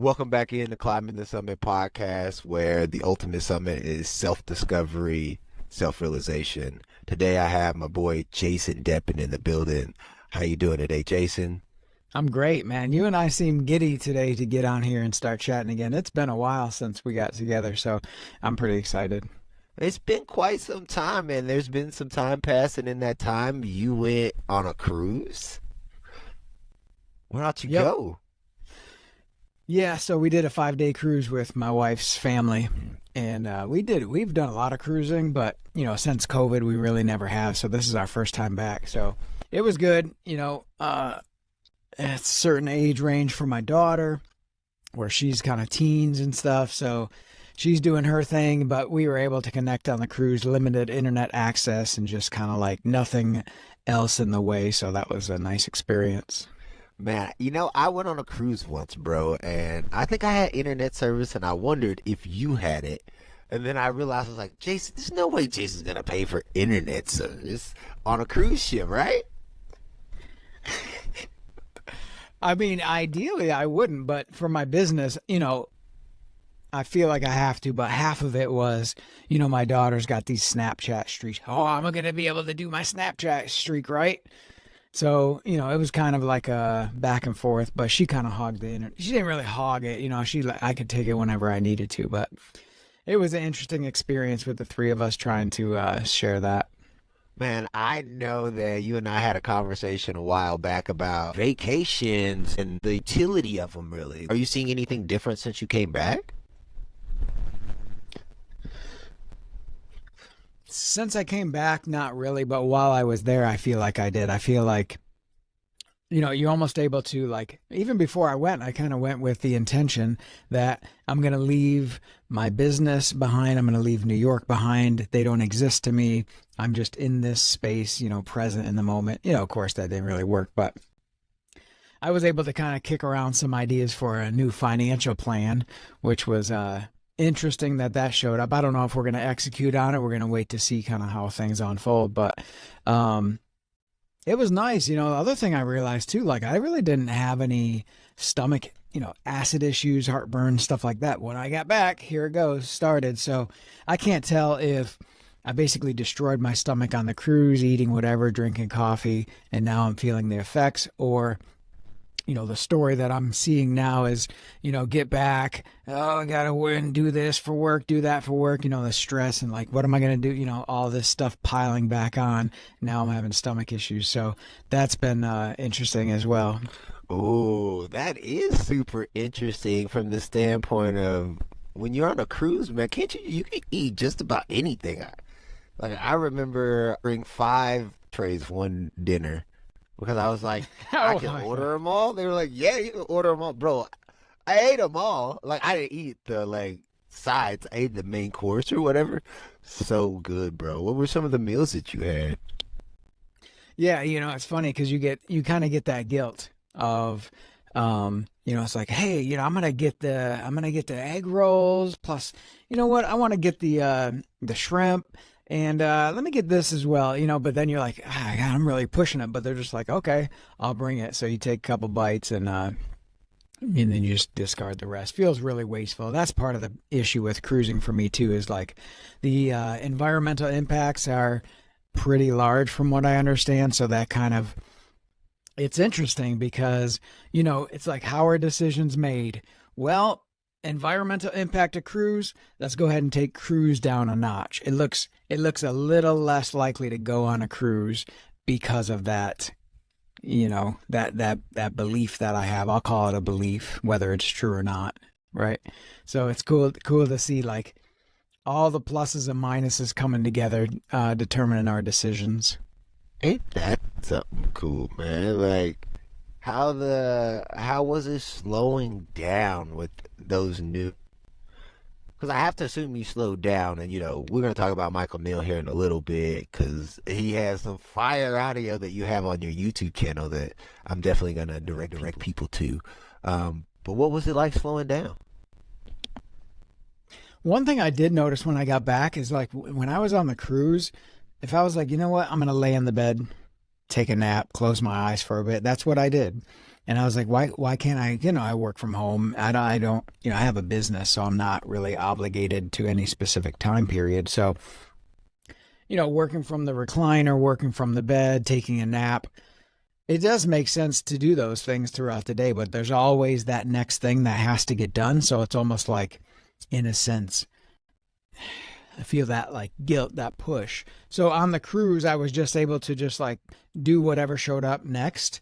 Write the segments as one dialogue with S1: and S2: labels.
S1: Welcome back in the Climbing the Summit podcast, where the ultimate summit is self-discovery, self-realization. Today I have my boy Jason Deepen in the building. How you doing today, Jason?
S2: I'm great, man. You and I seem giddy today to get on here and start chatting again. It's been a while since we got together, so I'm pretty excited.
S1: It's been quite some time, man. There's been some time passing. In that time, you went on a cruise. Where would you
S2: Yep.
S1: go?
S2: Yeah, so we did a 5-day cruise with my wife's family, and we've done a lot of cruising, but since COVID, we really never have. So this is our first time back. So it was good. It's a certain age range for my daughter, where she's kind of teens and stuff. So she's doing her thing, but we were able to connect on the cruise, limited internet access, and just kind of like nothing else in the way. So that was a nice experience.
S1: Man, I went on a cruise once, bro, and I think I had internet service, and I wondered if you had it. And then I realized, I was like, Jason, there's no way Jason's gonna pay for internet service on a cruise ship, right?
S2: I mean, ideally I wouldn't, but for my business, I feel like I have to, but half of it was, my daughter's got these Snapchat streaks. Oh, I'm going to be able to do my Snapchat streak, right? So, it was kind of like a back and forth, but she kind of hogged the internet. She didn't really hog it, I could take it whenever I needed to, but it was an interesting experience with the three of us trying to share that.
S1: Man, I know that you and I had a conversation a while back about vacations and the utility of them, really. Are you seeing anything different since you came back?
S2: Since I came back, not really, but while I was there, I feel like I did. I feel like, you're almost able to, like, even before I went, I kind of went with the intention that I'm going to leave my business behind. I'm going to leave New York behind. They don't exist to me. I'm just in this space, present in the moment. Of course, that didn't really work, but I was able to kind of kick around some ideas for a new financial plan, which was interesting that showed up. I don't know if we're going to execute on it. We're going to wait to see kind of how things unfold, but it was nice. The other thing I realized too, like I really didn't have any stomach, acid issues, heartburn, stuff like that. When I got back, here it goes, started. So I can't tell if I basically destroyed my stomach on the cruise, eating whatever, drinking coffee, and now I'm feeling the effects, or the story that I'm seeing now is, get back. Oh, I got to win, do this for work, do that for work, the stress and like, what am I going to do? All this stuff piling back on. Now I'm having stomach issues. So that's been interesting as well.
S1: Oh, that is super interesting from the standpoint of when you're on a cruise, man, can't you can eat just about anything. Like I remember bring 5 trays one dinner because I was like, I
S2: Oh
S1: can
S2: my God.
S1: order them all. They were like, yeah, you can order them all, bro. I ate them all. Like I didn't eat the like sides. I ate the main course or whatever. So good, bro. What were some of the meals that you had?
S2: Yeah. It's funny because you kind of get that guilt of, it's like, hey, I'm going to get the egg rolls plus, what? I want to get the shrimp. And let me get this as well, but then you're like, God, I'm really pushing it. But they're just like, okay, I'll bring it. So you take a couple bites and then you just discard the rest. Feels really wasteful. That's part of the issue with cruising for me too, is like the environmental impacts are pretty large from what I understand. So that kind of, it's interesting because, it's like, how are decisions made? Well, environmental impact of cruise, let's go ahead and take cruise down a notch. It looks a little less likely to go on a cruise because of that, that belief that I have. I'll call it a belief, whether it's true or not, right? So it's cool to see like all the pluses and minuses coming together, determining our decisions.
S1: Ain't that something cool, man? Like how was it slowing down with those new? Because I have to assume you slowed down, and we're gonna talk about Michael Neal here in a little bit because he has some fire audio that you have on your YouTube channel that I'm definitely gonna direct people to. But what was it like slowing down?
S2: One thing I did notice when I got back is like when I was on the cruise, if I was like, you know what, I'm going to lay in the bed, take a nap, close my eyes for a bit, that's what I did. And I was like, why can't I, I work from home. I don't, I have a business, so I'm not really obligated to any specific time period. So, working from the recliner, working from the bed, taking a nap, it does make sense to do those things throughout the day, but there's always that next thing that has to get done. So it's almost like, in a sense, I feel that like guilt, that push. So on the cruise, I was just able to just like do whatever showed up next.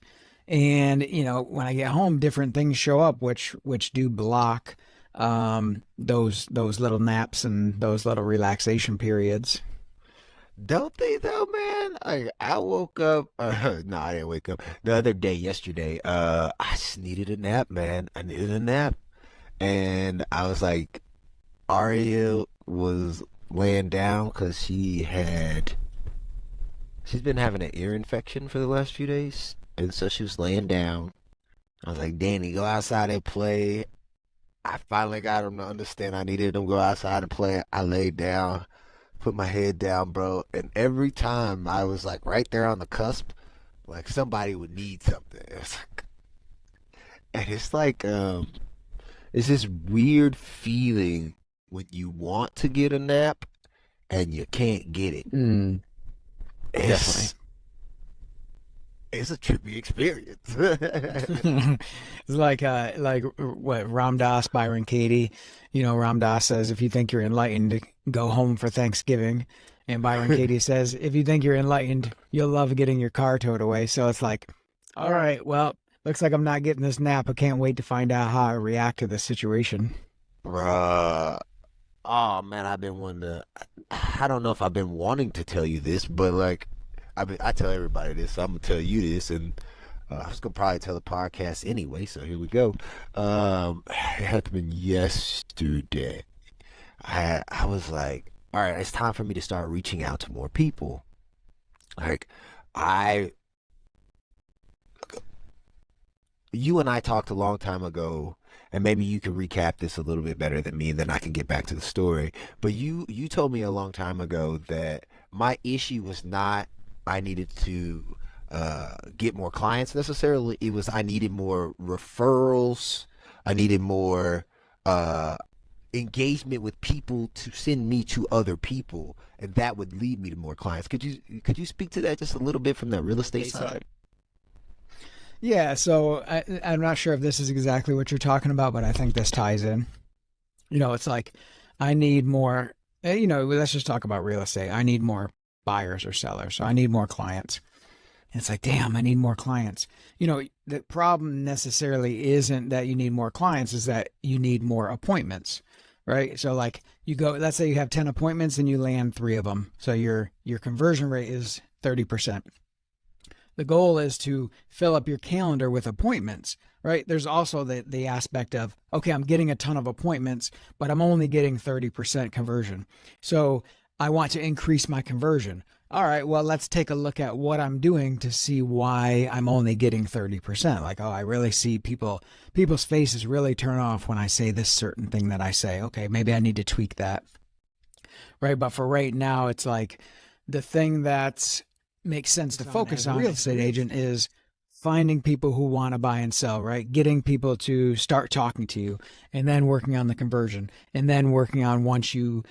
S2: And, when I get home, different things show up, which do block those little naps and those little relaxation periods.
S1: Don't they though, man? I woke up. No, I didn't wake up. The other day, yesterday, I just needed a nap, man. I needed a nap, and I was like, Aria was laying down because she's been having an ear infection for the last few days, and so she was laying down. I was like, Danny, go outside and play. I finally got him to understand I needed him to go outside and play. I laid down, put my head down, bro, and every time I was like right there on the cusp, like somebody would need something. And it's this weird feeling when you want to get a nap and you can't get it.
S2: Mm, definitely.
S1: It's it's a trippy experience.
S2: It's like what Ram Dass, Byron Katie. Ram Dass says, if you think you're enlightened, go home for Thanksgiving. And Byron Katie says, if you think you're enlightened, you'll love getting your car towed away. So it's like, all right, well, looks like I'm not getting this nap. I can't wait to find out how I react to this situation.
S1: Bruh. Oh man, I've been wanting to. I don't know if I've been wanting to tell you this, but like, I tell everybody this. So I'm gonna tell you this, and I was gonna probably tell the podcast anyway. So here we go. It happened yesterday. I was like, all right, it's time for me to start reaching out to more people. Like, I you and I talked a long time ago, and maybe you can recap this a little bit better than me, and then I can get back to the story. But you told me a long time ago that my issue was not I needed to get more clients necessarily. It was I needed more referrals. I needed more uh, engagement with people to send me to other people, and that would lead me to more clients. Could you speak to that just a little bit from that real estate side?
S2: Yeah, so I'm not sure if this is exactly what you're talking about, but I think this ties in. It's like I need more, let's just talk about real estate. I need more buyers or sellers. So I need more clients. And it's like, damn, I need more clients. The problem necessarily isn't that you need more clients, is that you need more appointments, right? So like you go, let's say you have 10 appointments and you land 3 of them. So your conversion rate is 30%. The goal is to fill up your calendar with appointments, right? There's also the aspect of, okay, I'm getting a ton of appointments, but I'm only getting 30% conversion. So I want to increase my conversion. All right, well, let's take a look at what I'm doing to see why I'm only getting 30%. Like, oh, I really see people's faces really turn off when I say this certain thing that I say. Okay, maybe I need to tweak that. Right, but for right now, it's like the thing that makes sense to focus on as a real estate agent is finding people who want to buy and sell, right? Getting people to start talking to you, and then working on the conversion, and then working on, once you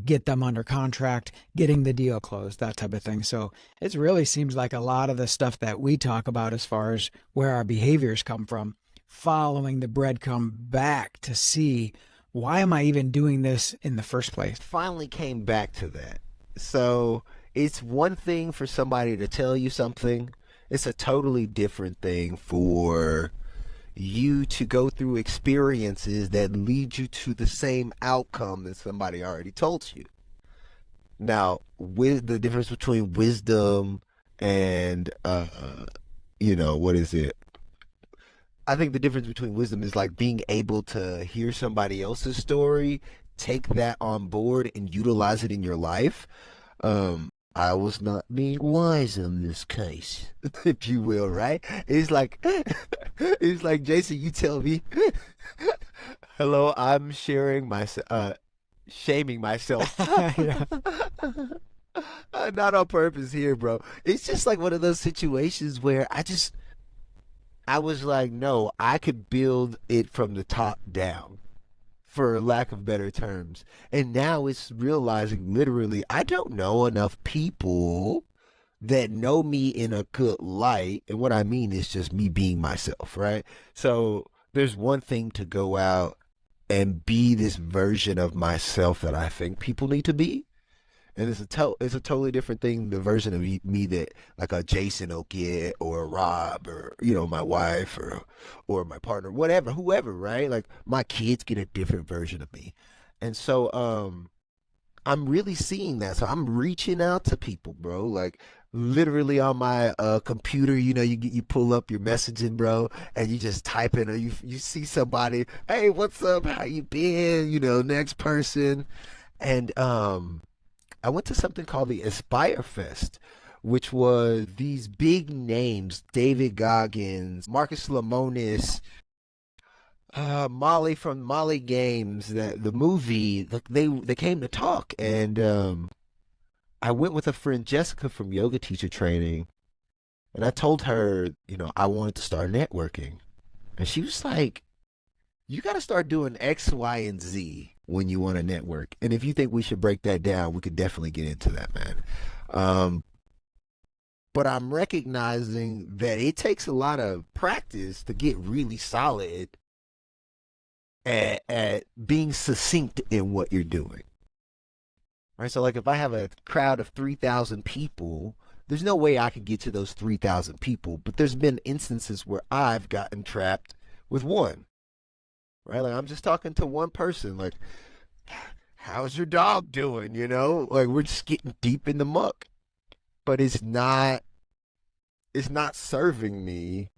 S2: get them under contract, getting the deal closed, that type of thing. So it really seems like a lot of the stuff that we talk about as far as where our behaviors come from, following the breadcrumb back to see, why am I even doing this in the first place?
S1: Finally came back to that. So it's one thing for somebody to tell you something. It's a totally different thing for you to go through experiences that lead you to the same outcome that somebody already told you. Now, with the difference between wisdom and what is it? I think the difference between wisdom is like being able to hear somebody else's story, take that on board, and utilize it in your life. I was not being wise in this case, if you will, right? It's like Jason, you tell me, hello, I'm shaming myself.
S2: Yeah.
S1: Not on purpose here, bro. It's just like one of those situations where I was like, no, I could build it from the top down, for lack of better terms. And now it's realizing literally, I don't know enough people that know me in a good light. And what I mean is just me being myself, right? So there's one thing to go out and be this version of myself that I think people need to be. And it's a totally different thing, the version of me that like a Jason will get, or a Rob, or my wife, or my partner, whatever, whoever, right? Like my kids get a different version of me. And so I'm really seeing that. So I'm reaching out to people, bro. Like literally on my computer, you pull up your messaging, bro, and you just type in, or you see somebody, hey, what's up? How you been? Next person. And I went to something called the Aspire Fest, which was these big names: David Goggins, Marcus Lemonis, Molly from Molly Games, the movie. They came to talk, and I went with a friend, Jessica, from yoga teacher training, and I told her, I wanted to start networking, and she was like, "You got to start doing X, Y, and Z when you want to network. And if you think we should break that down, we could definitely get into that, man." But I'm recognizing that it takes a lot of practice to get really solid at being succinct in what you're doing. Right? So, like, if I have a crowd of 3,000 people, there's no way I can get to those 3,000 people. But there's been instances where I've gotten trapped with one. Right? Like, I'm just talking to one person. Like, how's your dog doing? Like, we're just getting deep in the muck. But it's not serving me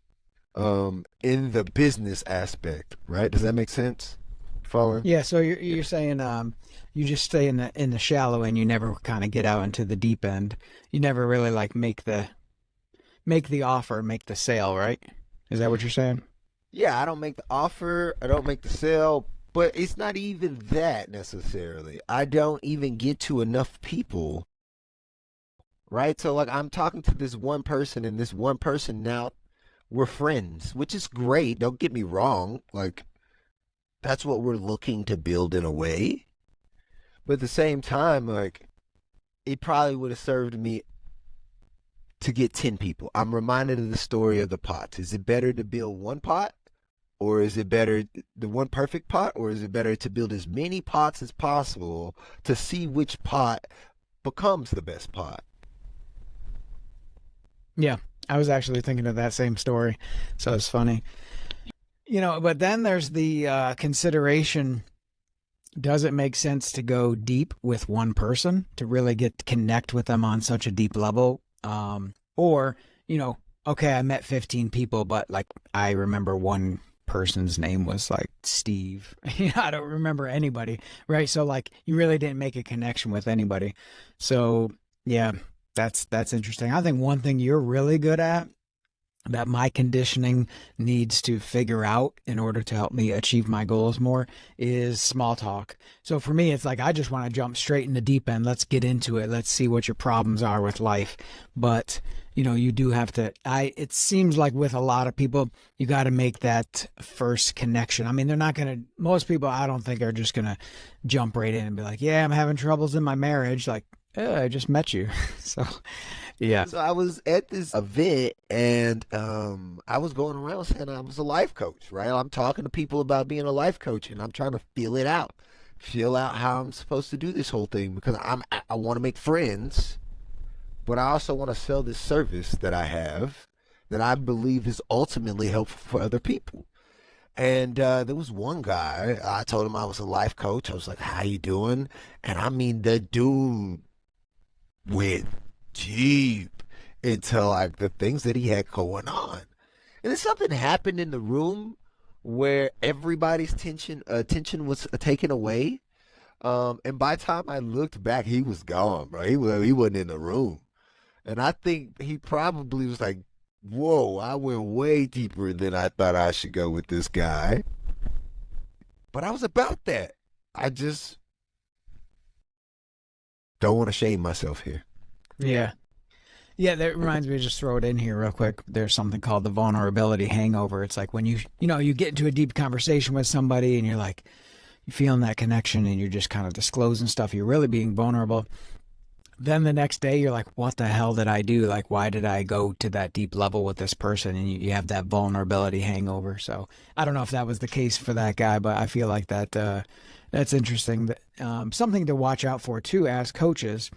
S1: in the business aspect, right? Does that make sense? Following?
S2: Yeah, so you're saying you just stay in the shallow end, you never kind of get out into the deep end. You never really like make the offer, make the sale, right? Is that what you're saying?
S1: Yeah, I don't make the offer, I don't make the sale, but it's not even that necessarily. I don't even get to enough people, right? So, like, I'm talking to this one person, and this one person now, we're friends, which is great. Don't get me wrong. Like, that's what we're looking to build in a way. But at the same time, like, it probably would have served me to get 10 people. I'm reminded of the story of the pots. Is it better to build one pot? Or is it better the one perfect pot? Or is it better to build as many pots as possible to see which pot becomes the best pot?
S2: Yeah, I was actually thinking of that same story, so it's funny. But then there's the consideration: does it make sense to go deep with one person to really connect with them on such a deep level? Or, okay, I met 15 people, but like I remember one person's name was like Steve. I don't remember anybody, right? So like you really didn't make a connection with anybody. So yeah, that's interesting. I think one thing you're really good at that my conditioning needs to figure out in order to help me achieve my goals more is small talk. So for me, it's like I just want to jump straight in the deep end. Let's get into it. Let's see what your problems are with life. But you do have to. It seems like with a lot of people, you got to make that first connection. I mean, they're not gonna. Most people, I don't think, are just gonna jump right in and be like, "Yeah, I'm having troubles in my marriage." Like, I just met you, so. Yeah.
S1: So I was at this event, and I was going around saying I was a life coach, right? I'm talking to people about being a life coach, and I'm trying to feel out how I'm supposed to do this whole thing, because I want to make friends, but I also want to sell this service that I have that I believe is ultimately helpful for other people. And there was one guy, I told him I was a life coach. I was like, "How you doing?" And I mean, the dude went deep into like the things that he had going on. And then something happened in the room where everybody's attention was taken away. And by the time I looked back, he was gone, bro. He wasn't in the room. And I think he probably was like, "Whoa, I went way deeper than I thought I should go with this guy." But I was about that. I just don't want to shame myself here.
S2: Yeah. Yeah, that reminds me, just throw it in here real quick. There's something called the vulnerability hangover. It's like when you get into a deep conversation with somebody and you're like, you're feeling that connection and you're just kind of disclosing stuff. You're really being vulnerable. Then the next day you're like, what the hell did I do? Like, why did I go to that deep level with this person? And you have that vulnerability hangover. So I don't know if that was the case for that guy, but I feel like that's interesting. Something to watch out for too as coaches,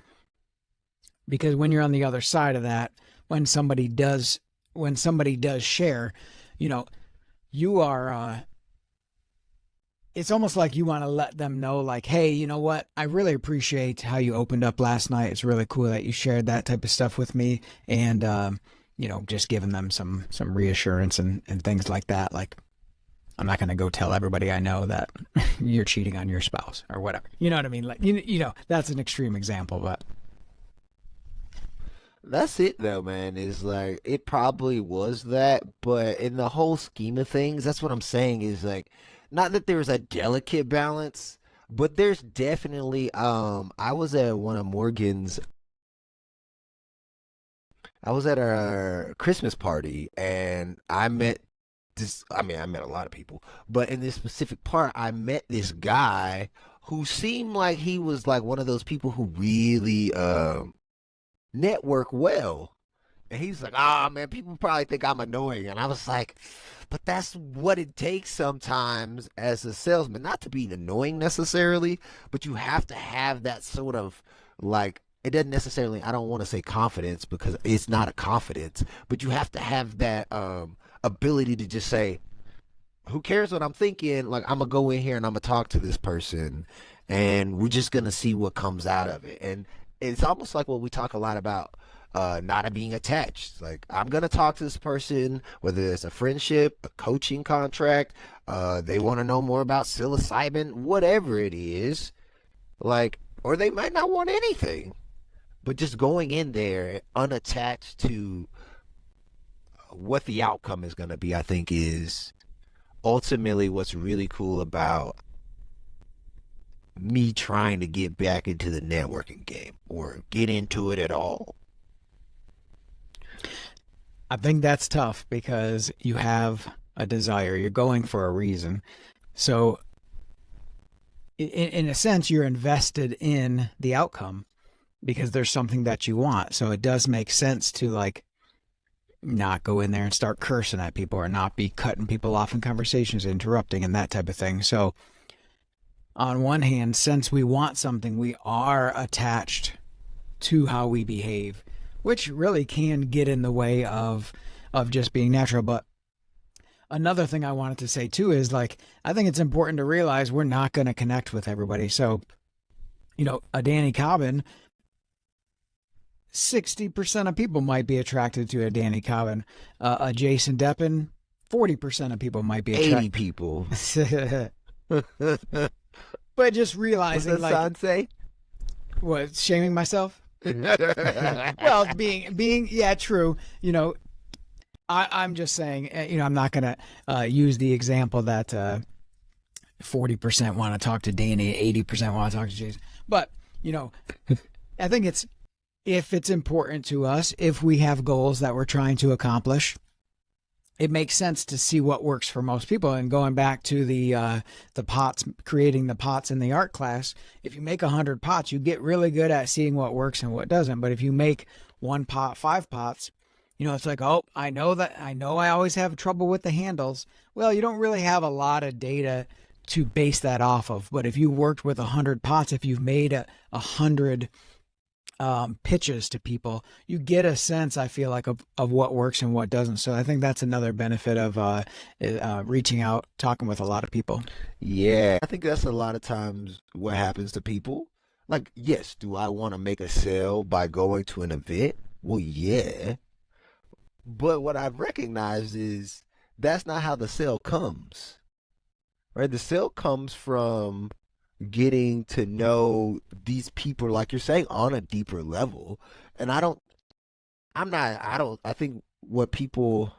S2: because when you're on the other side of that, when somebody does share, you know, you are it's almost like you want to let them know, like, hey, you know what, I really appreciate how you opened up last night. It's really cool that you shared that type of stuff with me. And just giving them some reassurance and things like that. Like, I'm not going to go tell everybody I know that you're cheating on your spouse or whatever. You know what I mean? Like, that's an extreme example, but
S1: That's it though, man. Is like it probably was that, but in the whole scheme of things, that's what I'm saying is like not that there's a delicate balance, but there's definitely I was at one of Morgan's I was at a Christmas party and I met I met a lot of people, but in this specific part I met this guy who seemed like he was like one of those people who really network well. And he's like, ah, man, people probably think I'm annoying. And I was like, but that's what it takes sometimes as a salesman. Not to be annoying necessarily, but you have to have that sort of like, it doesn't necessarily, I don't want to say confidence because it's not a confidence, but you have to have that ability to just say, who cares what I'm thinking? Like, I'm going to go in here and I'm going to talk to this person and we're just going to see what comes out of it. And it's almost like what we talk a lot about not being attached. Like, I'm gonna talk to this person, whether it's a friendship, a coaching contract, they want to know more about psilocybin, whatever it is. Like, or they might not want anything, but just going in there unattached to what the outcome is gonna be, I think, is ultimately what's really cool about me trying to get back into the networking game or get into it at all.
S2: I think that's tough because you have a desire. You're going for a reason. So, in a sense, you're invested in the outcome because there's something that you want. So, it does make sense to like not go in there and start cursing at people or not be cutting people off in conversations, interrupting, and that type of thing. So, on one hand, since we want something, we are attached to how we behave, which really can get in the way of just being natural. But another thing I wanted to say too is like, I think it's important to realize we're not going to connect with everybody. So, a Danny Cobbin, 60% of people might be attracted to a Danny Cobbin. A Jason Deepen, 40% of people might be
S1: 80
S2: attracted.
S1: people.
S2: But just
S1: What's
S2: realizing,
S1: that
S2: like,
S1: sign say?
S2: what, shaming myself? Well, being, yeah, true. I'm just saying, I'm not going to use the example that 40% want to talk to Danny, 80% want to talk to Jason. But, I think if it's important to us, if we have goals that we're trying to accomplish, it makes sense to see what works for most people. And going back to the pots, creating the pots in the art class, if you make 100 pots, you get really good at seeing what works and what doesn't. But if you make one pot, 5 pots, it's like, oh, I know I always have trouble with the handles. Well, you don't really have a lot of data to base that off of. But if you worked with 100 pots, if you've made 100 pitches to people, you get a sense, I feel like, of what works and what doesn't. So I think that's another benefit of reaching out, talking with a lot of people.
S1: Yeah, I think that's a lot of times what happens to people. Like, yes, do I want to make a sale by going to an event? Well, yeah. But what I've recognized is that's not how the sale comes, right? The sale comes from getting to know these people, like you're saying, on a deeper level. And I think what people,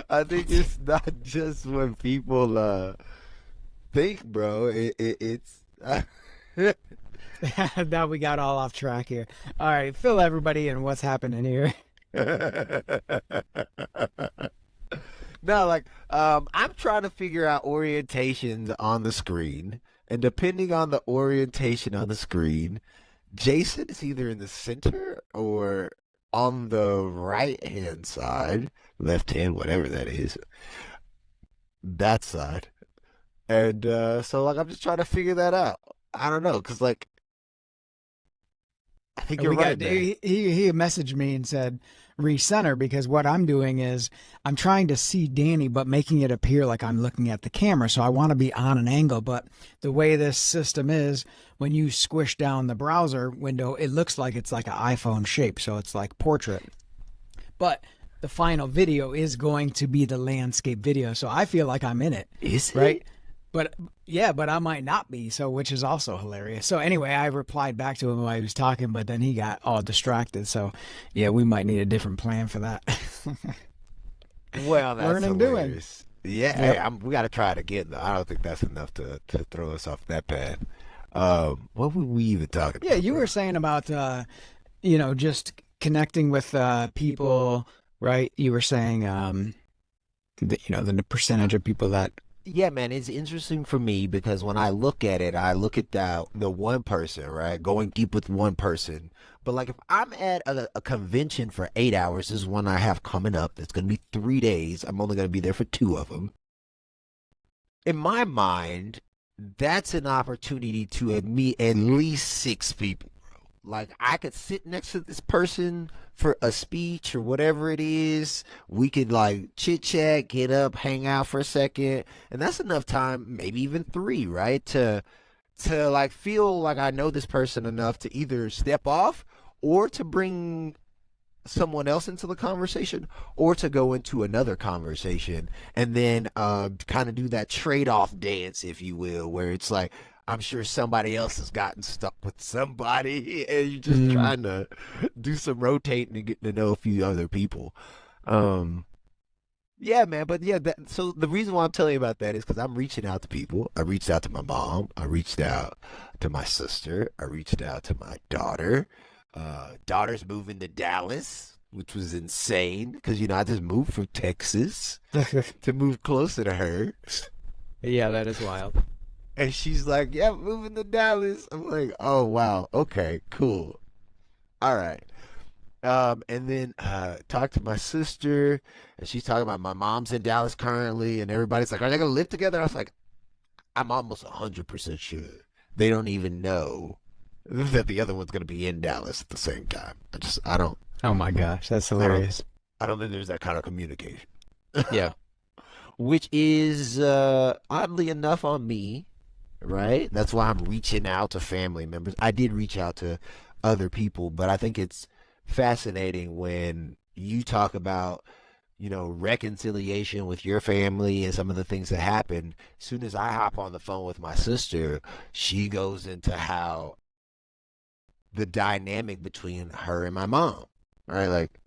S1: I think it's not just what people think, bro. It's
S2: Now we got all off track here. All right, fill everybody in what's happening here.
S1: No, like I'm trying to figure out orientations on the screen, and depending on the orientation on the screen, Jason is either in the center or on the right hand side, left hand, whatever that is, that side. And so like I'm just trying to figure that out. I don't know, cause like I think you're
S2: We
S1: right,
S2: got
S1: man.
S2: he messaged me and said recenter because what I'm doing is I'm trying to see Danny but making it appear like I'm looking at the camera. So I want to be on an angle, but the way this system is, when you squish down the browser window, it looks like it's like an iPhone shape, so it's like portrait. But the final video is going to be the landscape video, so I feel like I'm in it,
S1: Is
S2: right?
S1: it?
S2: But yeah, but I might not be, so which is also hilarious. So anyway, I replied back to him while he was talking, but then he got all distracted. So yeah, we might need a different plan for that.
S1: Well, that's
S2: Learning, doing.
S1: hilarious. Yeah, hey,
S2: Yep.
S1: we got to try it again though. I don't think that's enough to throw us off that path. What were we even talking
S2: Yeah,
S1: about,
S2: you
S1: bro?
S2: were saying about just connecting with people, right? You were saying the percentage of people that.
S1: Yeah, man, it's interesting for me because when I look at it, I look at the one person, right? Going deep with one person. But like if I'm at a convention for 8 hours, this is one I have coming up. That's going to be 3 days. I'm only going to be there for two of them. In my mind, that's an opportunity to meet at least six people. Like I could sit next to this person for a speech or whatever it is. We could like chit chat, get up, hang out for a second, and that's enough time, maybe even three, right? To like feel like I know this person enough to either step off or to bring someone else into the conversation or to go into another conversation and then kind of do that trade-off dance, if you will, where it's like I'm sure somebody else has gotten stuck with somebody and you're just
S2: Mm,
S1: trying to do some rotating and getting to know a few other people. um yeah, man, but yeah, so the reason why I'm telling you about that is because I'm reaching out to people. I reached out to my mom. I reached out to my sister. I reached out to my daughter. Daughter's moving to Dallas, which was insane because I just moved from Texas to move closer to her,
S2: yeah, that is wild.
S1: and she's like, "Yeah, I'm moving to Dallas." I'm like, "Oh wow, okay, cool, all right." And then talked to my sister, and she's talking about my mom's in Dallas currently, and everybody's like, "Are they gonna live together?" I was like, "I'm almost 100% sure they don't even know that the other one's gonna be in Dallas at the same time." I don't,
S2: Oh my gosh, that's
S1: I don't,
S2: hilarious.
S1: I don't think there's that kind of communication,
S2: Yeah.
S1: which is oddly enough on me, right? That's why I'm reaching out to family members. I did reach out to other people, but I think it's fascinating when you talk about reconciliation with your family and some of the things that happen. As soon as I hop on the phone with my sister, she goes into how the dynamic between her and my mom, right? Like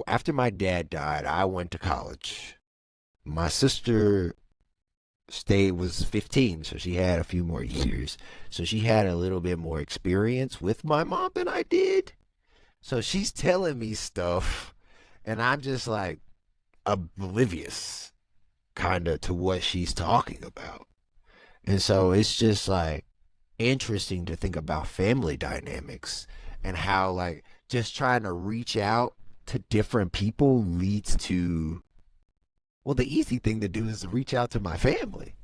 S1: after my dad died, I went to college. My sister stayed was 15, so she had a few more years. So she had a little bit more experience with my mom than I did. So she's telling me stuff, and I'm just like oblivious kind of to what she's talking about. And so it's just like interesting to think about family dynamics and how like just trying to reach out to different people leads to, well, the easy thing to do is to reach out to my family.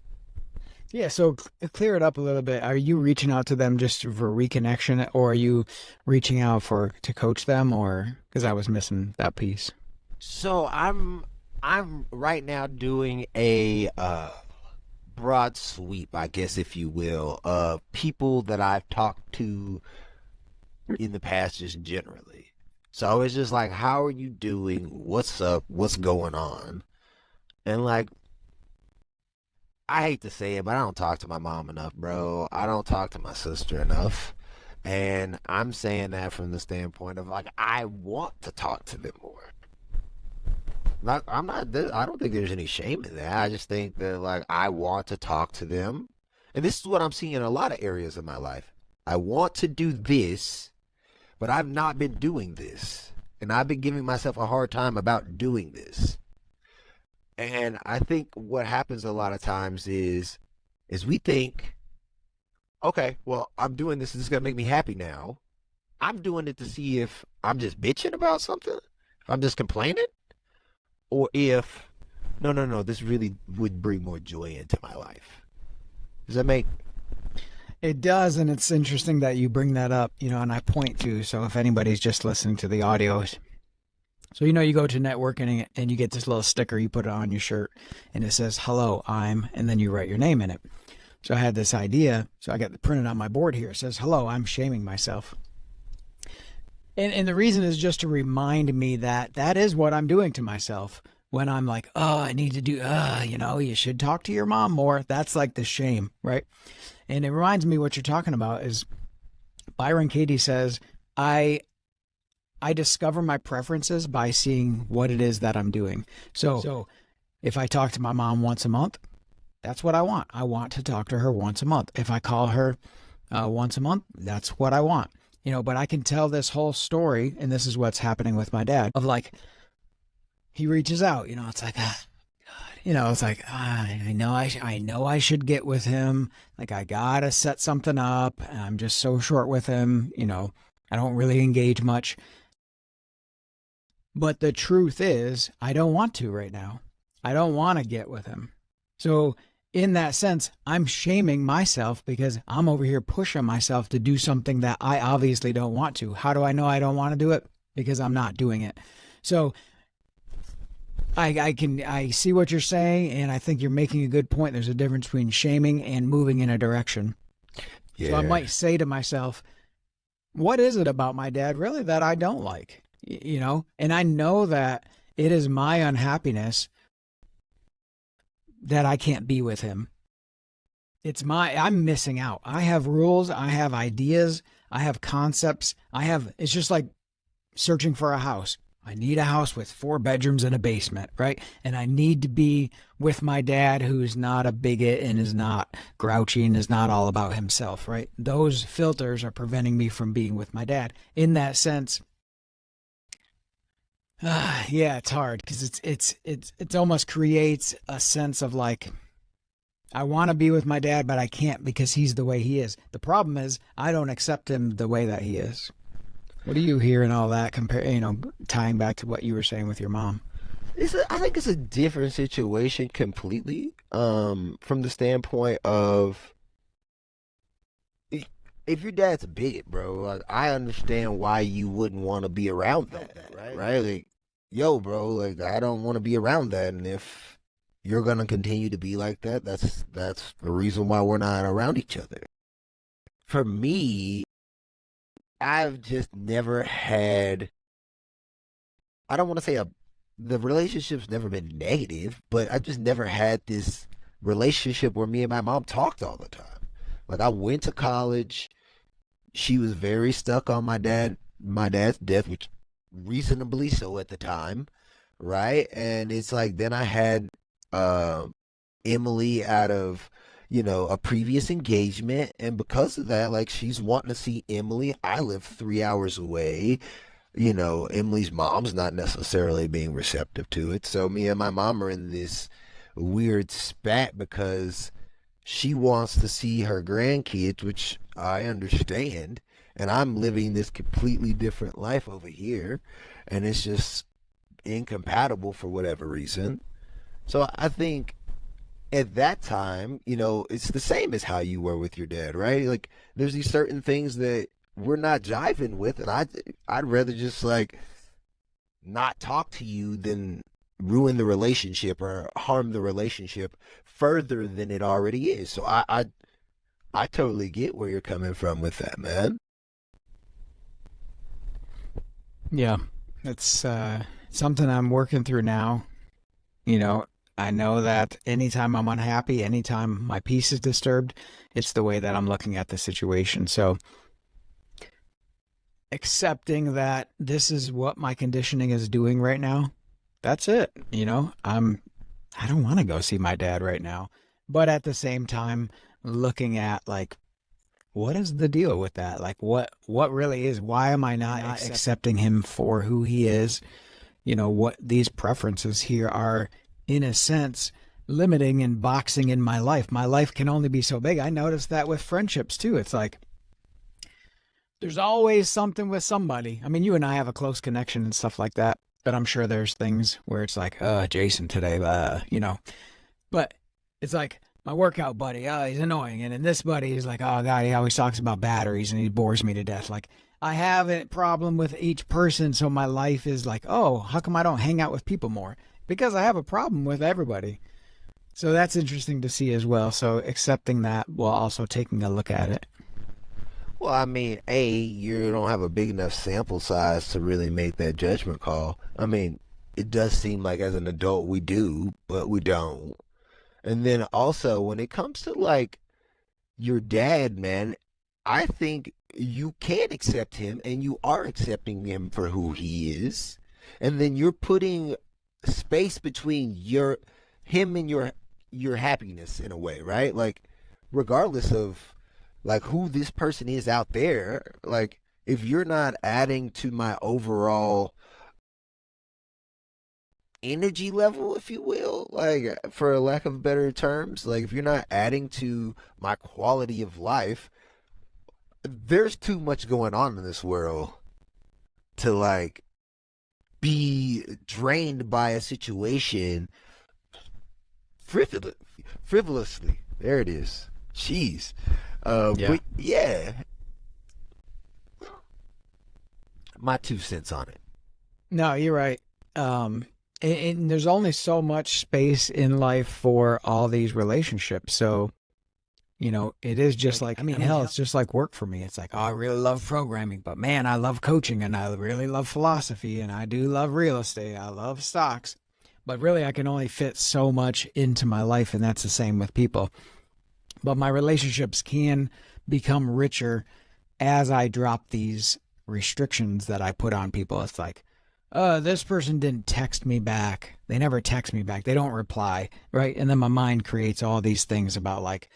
S2: Yeah, so clear it up a little bit. Are you reaching out to them just for reconnection, or are you reaching out for to coach them, or because I was missing that piece?
S1: So I'm right now doing a broad sweep, I guess, if you will, of people that I've talked to in the past, just generally. So it's just like, how are you doing? What's up? What's going on? And like, I hate to say it, but I don't talk to my mom enough, bro. I don't talk to my sister enough. And I'm saying that from the standpoint of like, I want to talk to them more. I'm not. I don't think there's any shame in that. I just think that like I want to talk to them, And this is what I'm seeing in a lot of areas of my life. I want to do this, but I've not been doing this. And I've been giving myself a hard time about doing this. And I think what happens a lot of times is we think, okay, well, I'm doing this. This is gonna make me happy now. I'm doing it to see if I'm just bitching about something, if I'm just complaining, or if no, no, no, this really would bring more joy into my life. Does that make
S2: It does, and it's interesting that you bring that up, and I point to, so if anybody's just listening to the audios. So, you go to networking and you get this little sticker, you put it on your shirt, and it says, hello, and then you write your name in it. So I had this idea, so I got it printed on my board here. It says, hello, I'm shaming myself. And the reason is just to remind me that that is what I'm doing to myself. When I'm like, oh, I need to do, you should talk to your mom more. That's like the shame, right? And it reminds me what you're talking about is Byron Katie says, I discover my preferences by seeing what it is that I'm doing. So if I talk to my mom once a month, that's what I want. I want to talk to her once a month. If I call her once a month, that's what I want. But I can tell this whole story, and this is what's happening with my dad, of like, he reaches out, it's like, it's like, I know I should get with him. Like, I gotta set something up. I'm just so short with him. I don't really engage much. But the truth is, I don't want to right now. I don't want to get with him. So in that sense, I'm shaming myself because I'm over here pushing myself to do something that I obviously don't want to. How do I know I don't want to do it? Because I'm not doing it. So I see what you're saying, and I think you're making a good point. There's a difference between shaming and moving in a direction. Yeah. So I might say to myself, what is it about my dad really that I don't like? And I know that it is my unhappiness that I can't be with him. I'm missing out. I have rules. I have ideas. I have concepts. It's just like searching for a house. I need a house with 4 bedrooms and a basement, right? And I need to be with my dad, who's not a bigot and is not grouchy and is not all about himself, right? Those filters are preventing me from being with my dad. In that sense, yeah, it's hard because it's almost creates a sense of like, I want to be with my dad, but I can't because he's the way he is. The problem is I don't accept him the way that he is. What do you hear in all that tying back to what you were saying with your mom?
S1: I think it's a different situation completely. From the standpoint of if your dad's a bigot, bro, like, I understand why you wouldn't want to be around that, right? Like, yo, bro, like, I don't want to be around that, and if you're gonna continue to be like that, that's the reason why we're not around each other. For me, I've just never had, I don't want to say the relationship's never been negative, but I just never had this relationship where me and my mom talked all the time. Like, I went to college. She was very stuck on my dad's death, which reasonably so at the time, right? And it's like, then I had Emily out of a previous engagement, and because of that, like, she's wanting to see Emily. I live 3 hours away. Emily's mom's not necessarily being receptive to it, so me and my mom are in this weird spat because she wants to see her grandkids, which I understand, and I'm living this completely different life over here, and it's just incompatible for whatever reason. So I think at that time, it's the same as how you were with your dad, right? Like, there's these certain things that we're not jiving with, and I'd rather just like not talk to you than ruin the relationship or harm the relationship further than it already is. So I totally get where you're coming from with that, man.
S2: Yeah, it's something I'm working through now. I know that anytime I'm unhappy, anytime my peace is disturbed, it's the way that I'm looking at the situation. So accepting that this is what my conditioning is doing right now, that's it. I don't want to go see my dad right now. But at the same time, looking at like what is the deal with that? Like what really is, why am I not accepting him for who he is? You know, what these preferences here are in a sense limiting and boxing in my life. My life can only be so big. I noticed that with friendships too. It's like there's always something with somebody. I mean, you and I have a close connection and stuff like that, but I'm sure there's things where it's like, Jason today, you know. But it's like my workout buddy, he's annoying. And then this buddy is like, oh, God, he always talks about batteries and he bores me to death. Like, I have a problem with each person. So my life is like, oh, how come I don't hang out with people more? Because I have a problem with everybody. So that's interesting to see as well. So accepting that while also taking a look at it.
S1: Well, I mean, A, you don't have a big enough sample size to really make that judgment call. I mean, it does seem like as an adult we do, but we don't. And then also, when it comes to like your dad, man, I think you can accept him and you are accepting him for who he is. And then you're putting space between him and your happiness in a way, right? Like regardless of like who this person is out there, like if you're not adding to my overall energy level, if you will, like for a lack of better terms, like if you're not adding to my quality of life, there's too much going on in this world to like be drained by a situation frivol- frivolously. There it is. Jeez.
S2: Yeah.
S1: But yeah, my 2 cents on it.
S2: No, you're right. And there's only so much space in life for all these relationships. So, you know, it is just like, I mean, hell, it's just like work for me. It's like, oh, I really love programming, but man, I love coaching and I really love philosophy and I do love real estate. I love stocks. But really, I can only fit so much into my life. And that's the same with people. But my relationships can become richer as I drop these restrictions that I put on people. It's like, this person didn't text me back. They never text me back. They don't reply, right? And then my mind creates all these things about like,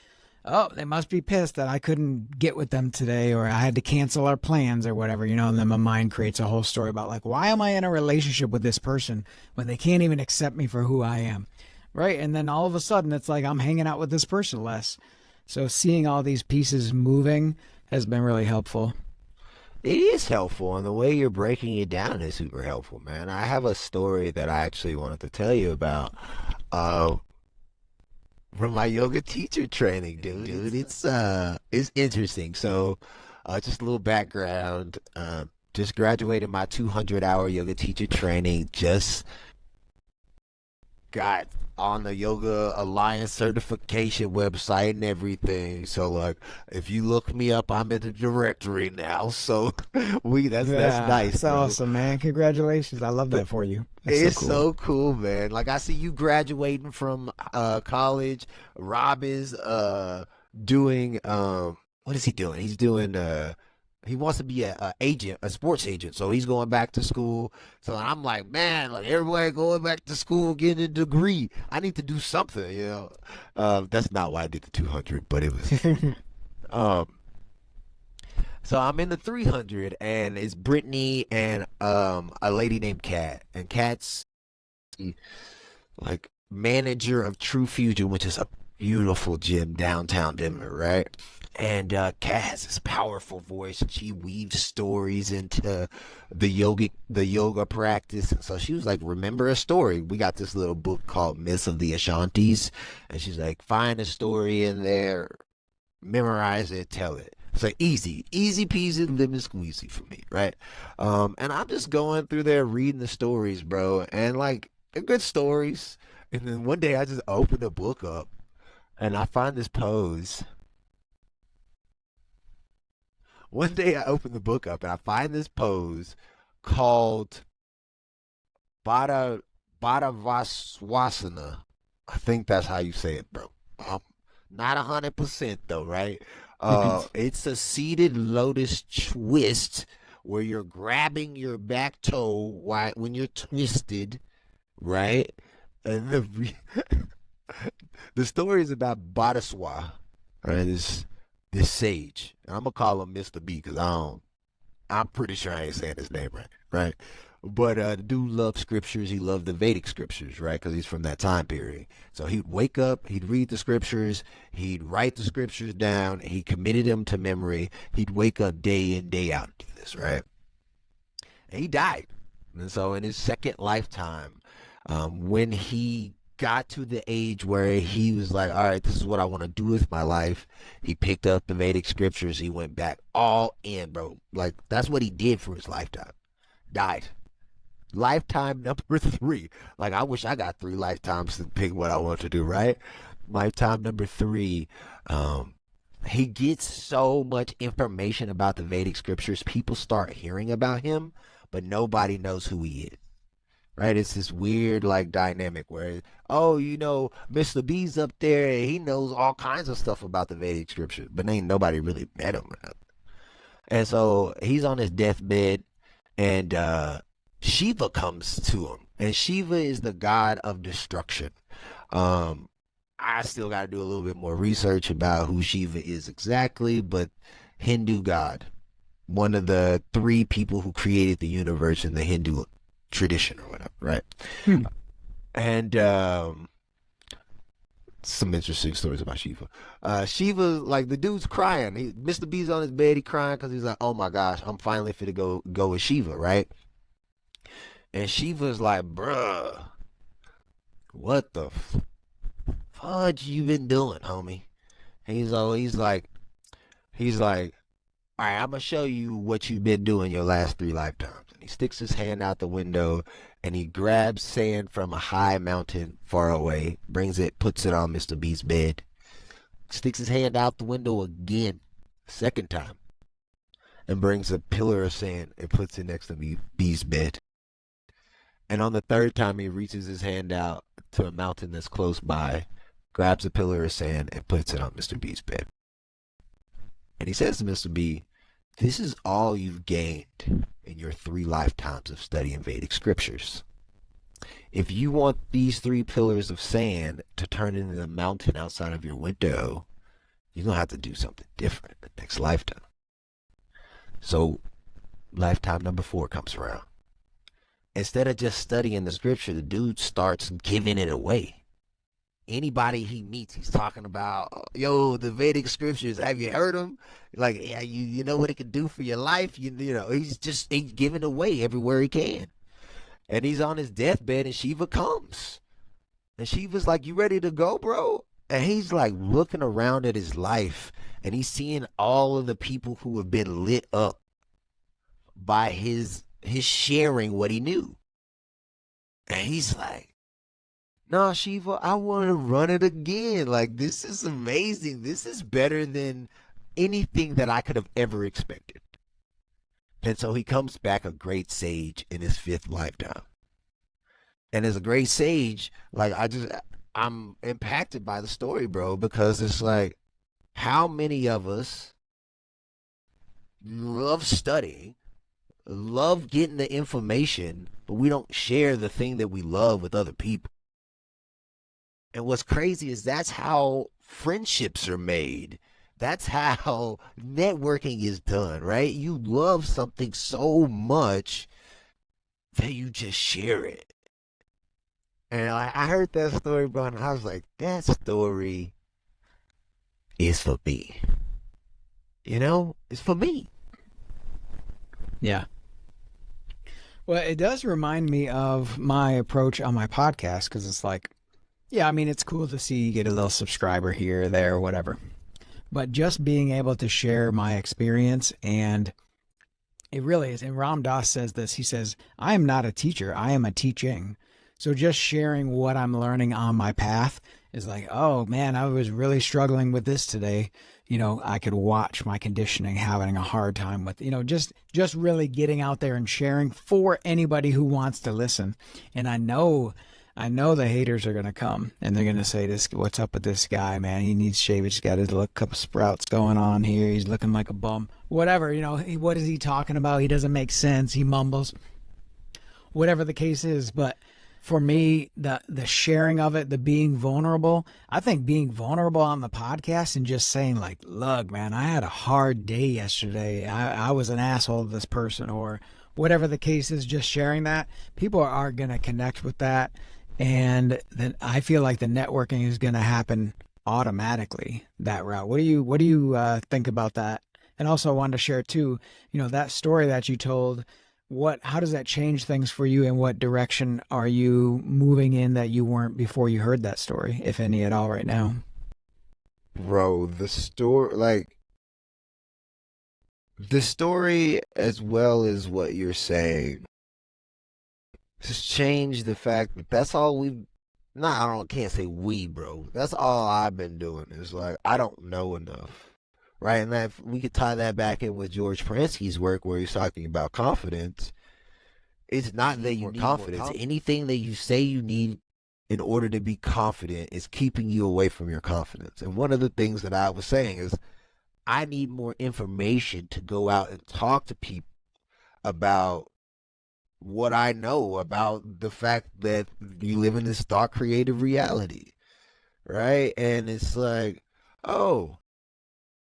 S2: oh, they must be pissed that I couldn't get with them today or I had to cancel our plans or whatever, you know, and then my mind creates a whole story about like, why am I in a relationship with this person when they can't even accept me for who I am, right? And then all of a sudden it's like I'm hanging out with this person less. So seeing all these pieces moving has been really helpful.
S1: It is helpful, and the way you're breaking it down is super helpful, man. I have a story that I actually wanted to tell you about. Uh, from my yoga teacher training, dude. It's interesting. So, just a little background. Just graduated my 200-hour yoga teacher training. Just got on the Yoga Alliance certification website and everything. So like if you look me up, I'm in the directory now. So that's nice,
S2: That's
S1: bro.
S2: awesome, man. Congratulations. I love that for you. That's so
S1: It's
S2: cool.
S1: so cool, man. Like I see you graduating from college. Rob is doing what is he doing? He's doing he wants to be a agent, a sports agent. So he's going back to school. So I'm like, man, like everybody going back to school, getting a degree. I need to do something, you know. That's not why I did the 200, but it was. Um, so I'm in the 300, and it's Brittany and a lady named Kat, and Kat's like manager of True Fusion, which is a beautiful gym downtown Denver, right? And Kat has this powerful voice, and she weaves stories into the yoga practice. And so she was like, "Remember a story." We got this little book called Myths of the Ashantis, and she's like, "Find a story in there, memorize it, tell it." It's like easy peasy, lemon squeezy for me, right? And I'm just going through there reading the stories, bro, and like they're good stories. And then one day I just open the book up and I find this pose. One day I open the book up and I find this pose called Bada Bada. I think that's how you say it, bro. Not 100% though, right? It's a seated lotus twist where you're grabbing your back toe while when you're twisted, right? And the story is about Badaswa. Right, this sage. And I'm gonna call him Mr. B because I'm pretty sure I ain't saying his name right, right? But the dude loved scriptures. He loved the Vedic scriptures, right? Because he's from that time period. So he'd wake up, he'd read the scriptures, he'd write the scriptures down, he committed them to memory. He'd wake up day in, day out and do this, right? And he died. And so in his second lifetime, when he got to the age where he was like, all right, this is what I want to do with my life, he picked up the Vedic scriptures. He went back all in, bro. Like, that's what he did for his lifetime. Died. Lifetime number 3. Like, I wish I got 3 lifetimes to pick what I want to do, right? Lifetime number 3. He gets so much information about the Vedic scriptures. People start hearing about him, but nobody knows who he is. Right? It's this weird like dynamic where, oh, Mr. B's up there and he knows all kinds of stuff about the Vedic scriptures, but ain't nobody really met him. And so he's on his deathbed, and Shiva comes to him, and Shiva is the god of destruction. I still got to do a little bit more research about who Shiva is exactly, but Hindu god, one of the 3 people who created the universe in the Hindu tradition or whatever, right? And some interesting stories about Shiva. Shiva, like, the dude's crying. Mr. B's on his bed, he crying because he's like, oh my gosh, I'm finally fit to go with Shiva, right? And Shiva's like, bruh, what the fudge you been doing, homie? And he's like, all right, I'm gonna show you what you've been doing your last 3 lifetimes. And he sticks his hand out the window and he grabs sand from a high mountain far away, brings it, puts it on Mr. B's bed, sticks his hand out the window again, second time, and brings a pillar of sand and puts it next to B's bed. And on the 3rd time, he reaches his hand out to a mountain that's close by, grabs a pillar of sand, and puts it on Mr. B's bed. And he says to Mr. B, this is all you've gained in your 3 lifetimes of studying Vedic scriptures. If you want these 3 pillars of sand to turn into the mountain outside of your window, you're going to have to do something different the next lifetime. So lifetime number 4 comes around. Instead of just studying the scripture, the dude starts giving it away. Anybody he meets, he's talking about, yo, the Vedic scriptures. Have you heard them? Like, yeah, you know what it can do for your life. You know, he's giving away everywhere he can. And he's on his deathbed, and Shiva comes, and Shiva's like, "You ready to go, bro?" And he's like looking around at his life, and he's seeing all of the people who have been lit up by his sharing what he knew, and he's like, "Nah, Shiva, I want to run it again. Like, this is amazing. This is better than anything that I could have ever expected." And so he comes back a great sage in his 5th lifetime. And as a great sage, like, I'm impacted by the story, bro, because it's like, how many of us love studying, love getting the information, but we don't share the thing that we love with other people? And what's crazy is that's how friendships are made. That's how networking is done, right? You love something so much that you just share it. And I heard that story, bro, and I was like, that story is for me. You know, it's for me.
S2: Yeah. Well, it does remind me of my approach on my podcast, because it's like, yeah, I mean, it's cool to see you get a little subscriber here or there or whatever. But just being able to share my experience, and it really is. And Ram Dass says this. He says, I am not a teacher. I am a teaching. So just sharing what I'm learning on my path is like, oh, man, I was really struggling with this today. You know, I could watch my conditioning having a hard time with, just really getting out there and sharing for anybody who wants to listen. And I know the haters are going to come, and they're going to say, "This, what's up with this guy, man? He needs shave. He's got his little cup of sprouts going on here. He's looking like a bum." Whatever, what is he talking about? He doesn't make sense. He mumbles. Whatever the case is, but for me, the sharing of it, the being vulnerable, I think being vulnerable on the podcast and just saying like, look, man, I had a hard day yesterday. I was an asshole to this person, or whatever the case is, just sharing that, people are going to connect with that. And then I feel like the networking is going to happen automatically that route. What do you think about that? And also I wanted to share too, that story that you told, how does that change things for you, and what direction are you moving in that you weren't before you heard that story, if any at all right now?
S1: Bro, the story as well as what you're saying has changed the fact that that's all we've. Nah, can't say we, bro. That's all I've been doing. Is like I don't know enough, right? And that we could tie that back in with George Pransky's work, where he's talking about confidence. It's not that you need confidence. Anything that you say you need in order to be confident is keeping you away from your confidence. And one of the things that I was saying is I need more information to go out and talk to people about what I know about the fact that you live in this thought creative reality, right? And it's like, oh,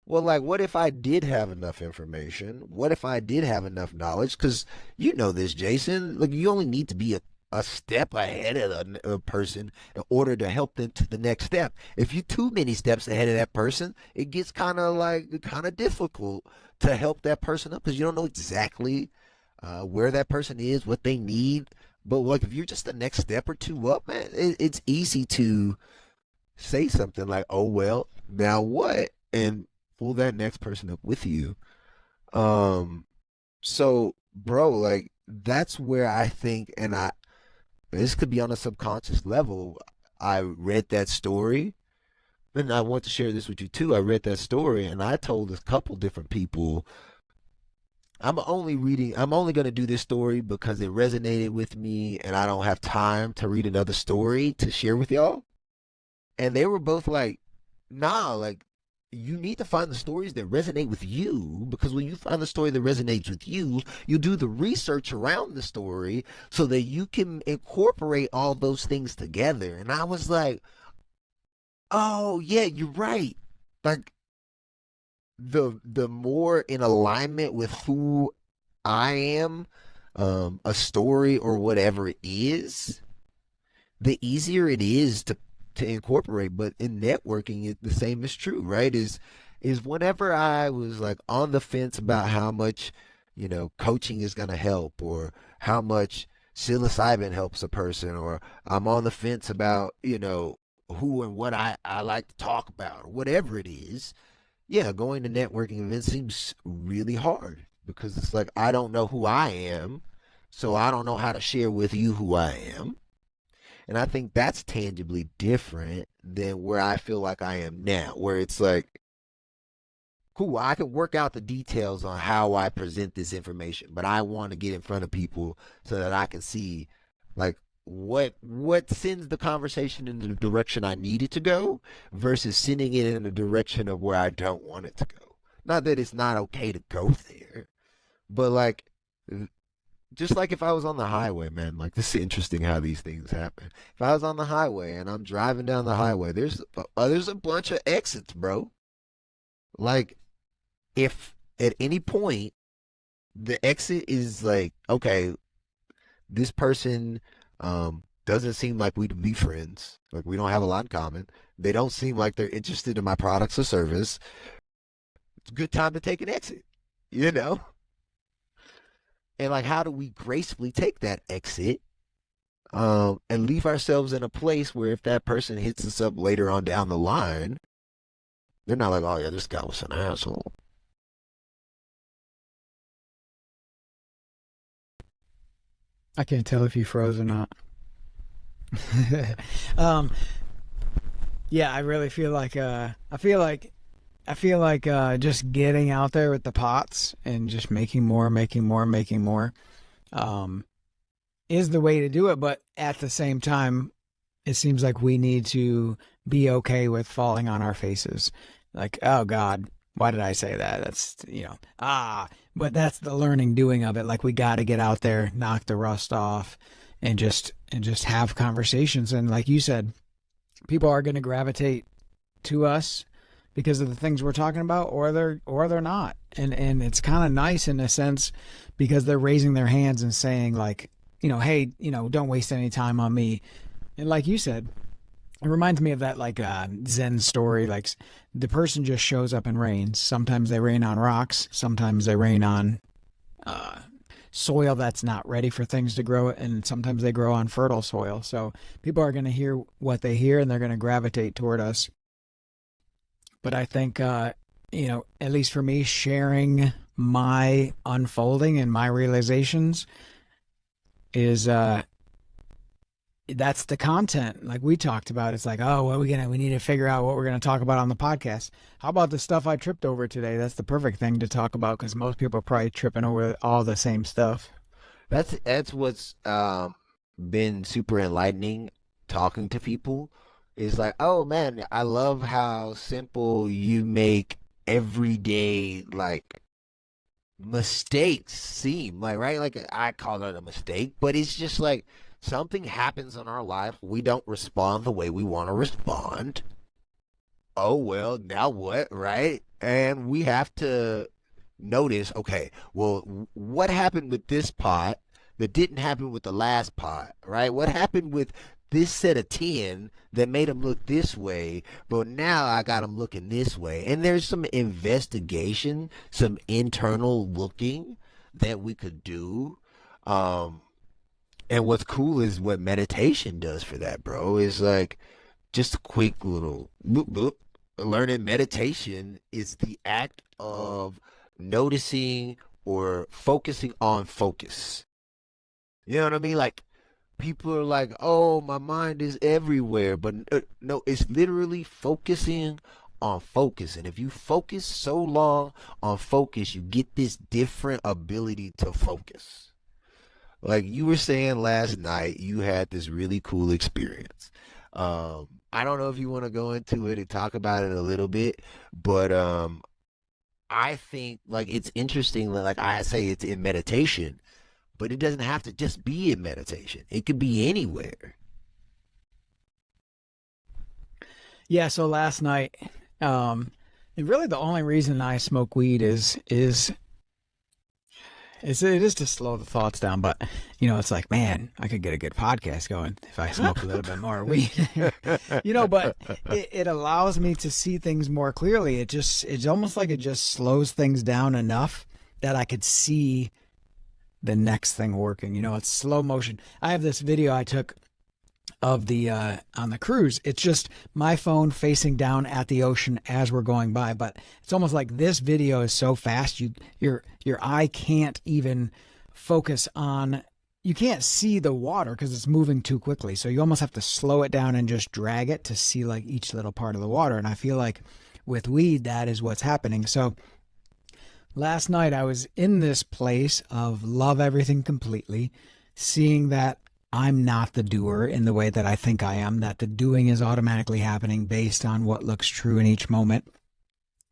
S1: well, like, what if I did have enough information? What if I did have enough knowledge? Because you know this, Jason. Like, you only need to be a step ahead of a person in order to help them to the next step. If you're too many steps ahead of that person, it gets kind of difficult to help that person up because you don't know exactly where that person is, what they need. But like, if you're just the next step or two up, man, it's easy to say something like, "Oh well, now what?" and pull that next person up with you. Um, so, bro, like that's where I think, and this could be on a subconscious level. I read that story, and I want to share this with you too. I read that story, and I told a couple different people, I'm only going to do this story because it resonated with me, and I don't have time to read another story to share with y'all. And they were both like, nah, like, you need to find the stories that resonate with you, because when you find the story that resonates with you, you do the research around the story so that you can incorporate all those things together. And I was like, oh yeah, you're right. Like, the more in alignment with who I am, a story or whatever it is, the easier it is to incorporate. But in networking, the same is true, right? Is whenever I was like on the fence about how much, coaching is gonna help, or how much psilocybin helps a person, or I'm on the fence about, who and what I like to talk about, or whatever it is. Yeah, going to networking events seems really hard because it's like I don't know who I am, so I don't know how to share with you who I am. And I think that's tangibly different than where I feel like I am now, where it's like, cool, I can work out the details on how I present this information, but I want to get in front of people so that I can see like what sends the conversation in the direction I need it to go versus sending it in the direction of where I don't want it to go. Not that it's not okay to go there, but like, just like if I was on the highway, man, like this is interesting how these things happen. If I was on the highway and I'm driving down the highway, there's a bunch of exits, bro. Like, if at any point the exit is like, okay, this person doesn't seem like we'd be friends. Like, we don't have a lot in common. They don't seem like they're interested in my products or service. It's a good time to take an exit, you know? And like, how do we gracefully take that exit and leave ourselves in a place where if that person hits us up later on down the line, they're not like, oh yeah, this guy was an asshole.
S2: I can't tell if you froze or not. um, yeah, I really feel like I feel like just getting out there with the pots and just making more, making more, making more, um, is the way to do it. But at the same time, it seems like we need to be okay with falling on our faces. Like, oh God, why did I say that? But that's the learning doing of it. Like, we got to get out there, knock the rust off, and just have conversations. And like you said, people are going to gravitate to us because of the things we're talking about, or they're not. And it's kind of nice in a sense because they're raising their hands and saying like, hey, don't waste any time on me. And like you said, it reminds me of that like Zen story. Like the person just shows up and rains. Sometimes they rain on rocks. Sometimes they rain on soil that's not ready for things to grow, and sometimes they grow on fertile soil. So people are going to hear what they hear, and they're going to gravitate toward us. But I think, at least for me, sharing my unfolding and my realizations is that's the content like we talked about. It's like, oh, we need to figure out what we're going to talk about on the podcast. How about the stuff I tripped over today? That's the perfect thing to talk about because most people are probably tripping over all the same stuff.
S1: That's what's been super enlightening talking to people. Is like, oh man, I love how simple you make everyday like mistakes seem like, right? Like I call it a mistake, but it's just like something happens in our life, we don't respond the way we want to respond. Oh well, now what, right? And we have to notice, okay, well, what happened with this pot that didn't happen with the last pot, right? What happened with this set of 10 that made them look this way, but now I got them looking this way? And there's some investigation, some internal looking that we could do. And what's cool is what meditation does for that, bro. Is like just a quick little boop, boop. Learning meditation is the act of noticing or focusing on focus. You know what I mean? Like people are like, oh, my mind is everywhere. But no, it's literally focusing on focus. And if you focus so long on focus, you get this different ability to focus. Like you were saying last night, you had this really cool experience. I don't know if you want to go into it and talk about it a little bit, but I think like it's interesting that like I say it's in meditation, but it doesn't have to just be in meditation. It could be anywhere.
S2: Yeah. So last night, and really the only reason I smoke weed it is to slow the thoughts down, but it's like, man, I could get a good podcast going if I smoke a little bit more weed. But it allows me to see things more clearly. It's almost like it just slows things down enough that I could see the next thing working. It's slow motion. I have this video I took of the on the cruise. It's just my phone facing down at the ocean as we're going by, but it's almost like this video is so fast your eye can't even focus on, you can't see the water because it's moving too quickly, so you almost have to slow it down and just drag it to see like each little part of the water. And I feel like with weed that is what's happening. So last night I was in this place of love everything completely, seeing that I'm not the doer in the way that I think I am, that the doing is automatically happening based on what looks true in each moment.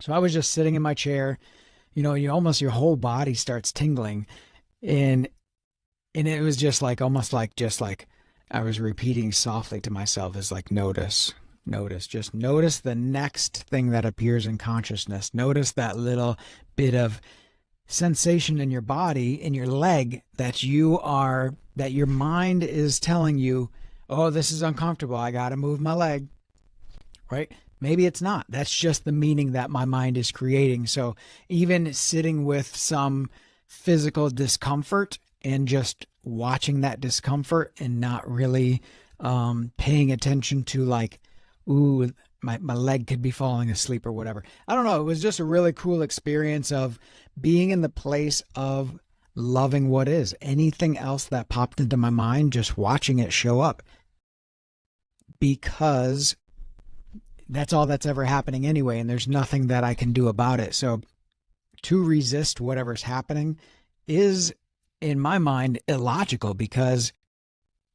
S2: So I was just sitting in my chair, your whole body starts tingling. And it was just like, almost like, just like I was repeating softly to myself is like, notice, just notice the next thing that appears in consciousness. Notice that little bit of sensation in your body, in your leg, that your mind is telling you, oh, this is uncomfortable, I gotta move my leg, right? Maybe it's not. That's just the meaning that my mind is creating. So even sitting with some physical discomfort and just watching that discomfort and not really paying attention to like, ooh, my leg could be falling asleep or whatever. I don't know. It was just a really cool experience of being in the place of loving what is. Anything else that popped into my mind, just watching it show up. Because that's all that's ever happening anyway, and there's nothing that I can do about it. So to resist whatever's happening is, in my mind, illogical because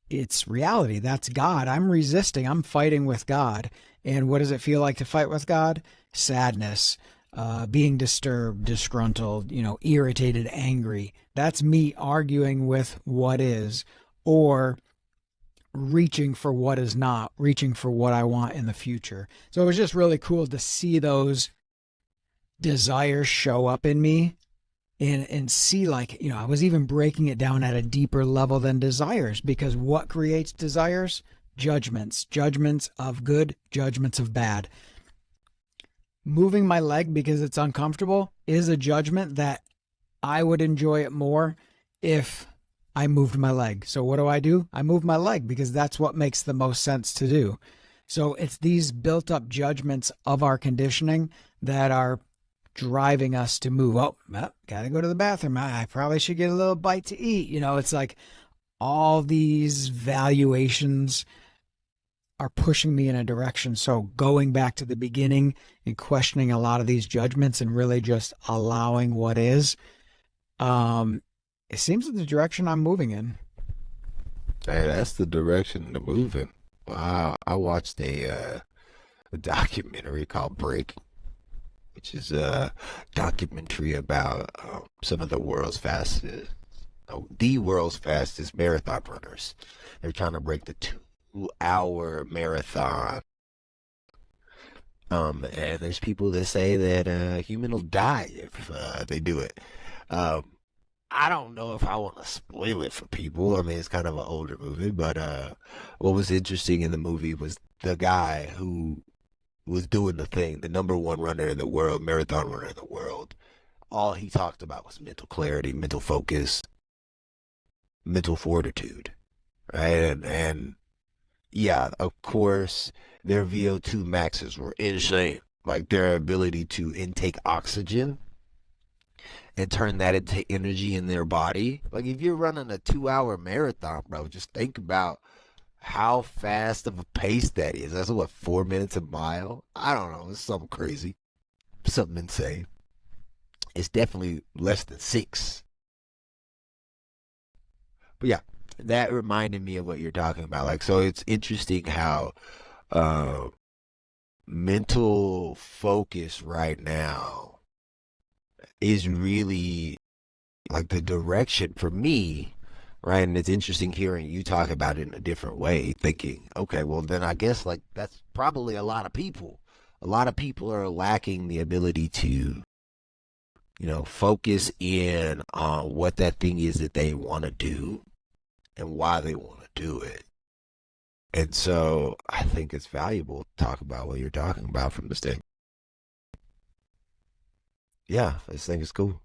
S2: it's reality. That's God. I'm resisting. I'm fighting with God. And what does it feel like to fight with God? Sadness, being disturbed, disgruntled, irritated, angry. That's me arguing with what is, or reaching for what is not, reaching for what I want in the future. So it was just really cool to see those desires show up in me and see, like, I was even breaking it down at a deeper level than desires, because what creates desires? Judgments of good, judgments of bad. Moving my leg because it's uncomfortable is a judgment that I would enjoy it more if I moved my leg. So what do? I move my leg because that's what makes the most sense to do. So it's these built up judgments of our conditioning that are driving us to move. Oh, well, gotta go to the bathroom. I probably should get a little bite to eat. It's like all these valuations are pushing me in a direction. So going back to the beginning and questioning a lot of these judgments and really just allowing what is, it seems like the direction I'm moving in.
S1: Hey, that's the direction to move in. Wow, I watched a documentary called Break, which is a documentary about some of the world's fastest, no, the world's fastest marathon runners. They're trying to break the 2-hour marathon. And there's people that say that a human will die if they do it. Um, I don't know if I want to spoil it for people. I mean, it's kind of an older movie, but what was interesting in the movie was the guy who was doing the thing, the number one runner in the world, marathon runner in the world. All he talked about was mental clarity, mental focus, mental fortitude, right? And yeah, of course, their VO2 maxes were insane. Like their ability to intake oxygen and turn that into energy in their body. Like if you're running a 2-hour marathon, bro, just think about how fast of a pace that is. That's what, 4 minutes a mile? I don't know. It's something crazy. Something insane. It's definitely less than 6. But yeah, that reminded me of what you're talking about. Like, so it's interesting how uh, mental focus right now is really like the direction for me, right? And it's interesting hearing you talk about it in a different way, thinking, okay, well, then I guess like that's probably a lot of people. A lot of people are lacking the ability to, focus in on what that thing is that they want to do and why they want to do it. And so I think it's valuable to talk about what you're talking about from the standpoint. Yeah, I just think it's cool.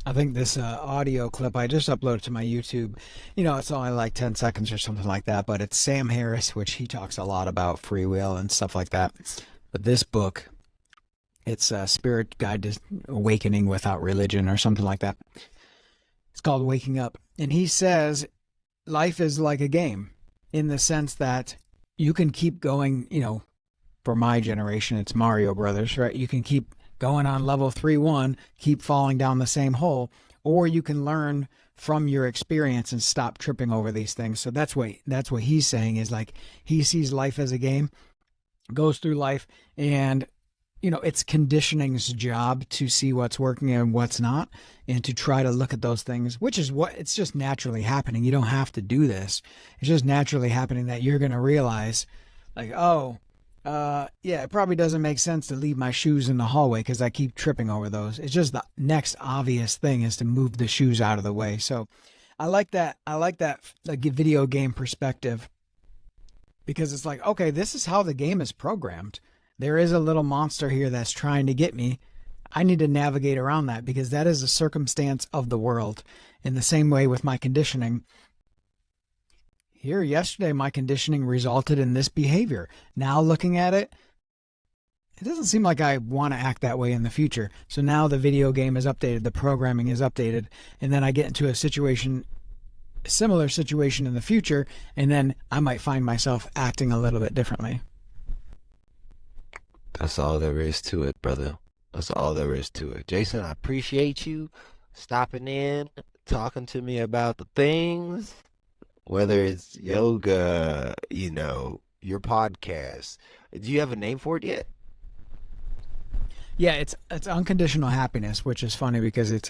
S2: I think this audio clip I just uploaded to my YouTube, it's only like 10 seconds or something like that, but it's Sam Harris, which he talks a lot about free will and stuff like that. But this book, it's a Spirit Guide to Awakening Without Religion or something like that. It's called Waking Up. And he says life is like a game in the sense that you can keep going, for my generation, it's Mario Brothers, right? You can keep going on level 3-1, keep falling down the same hole, or you can learn from your experience and stop tripping over these things. So that's what he's saying is like he sees life as a game, goes through life, and it's conditioning's job to see what's working and what's not, and to try to look at those things, which is what it's just naturally happening. You don't have to do this. It's just naturally happening that you're going to realize like, oh, yeah, it probably doesn't make sense to leave my shoes in the hallway because I keep tripping over those. It's just the next obvious thing is to move the shoes out of the way. So I like that. Like video game perspective, because it's like, okay, this is how the game is programmed. There is a little monster here that's trying to get me. I need to navigate around that because that is a circumstance of the world. In the same way with my conditioning, here yesterday, my conditioning resulted in this behavior. Now looking at it, it doesn't seem like I want to act that way in the future. So now the video game is updated, the programming is updated, and then I get into a similar situation in the future, and then I might find myself acting a little bit differently.
S1: That's all there is to it, brother. That's all there is to it. Jason, I appreciate you stopping in, talking to me about the things, whether it's yoga, your podcast. Do you have a name for it yet?
S2: Yeah, it's unconditional happiness, which is funny because it's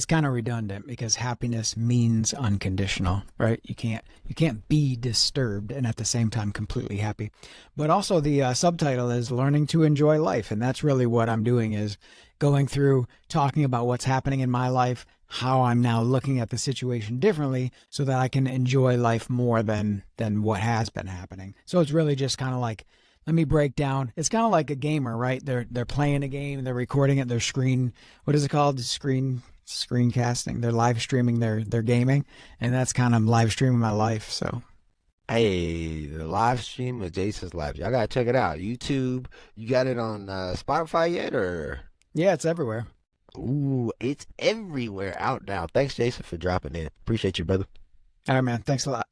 S2: kind of redundant because happiness means unconditional, right? You can't be disturbed and at the same time completely happy. But also the subtitle is learning to enjoy life, and that's really what I'm doing is going through talking about what's happening in my life, how I'm now looking at the situation differently so that I can enjoy life more than what has been happening. So it's really just kind of like let me break down. It's kind of like a gamer, right? They're playing a game, they're recording it, they're what is it called? Screencasting. They're live streaming their gaming, and that's kind of live streaming my life. So
S1: Hey, the live stream of Jason's Life. Y'all gotta check it out. YouTube. You got it on Spotify yet, or?
S2: yeah, it's everywhere.
S1: Ooh, it's everywhere out now. Thanks, Jason, for dropping in. Appreciate you, brother.
S2: All right, man. Thanks a lot.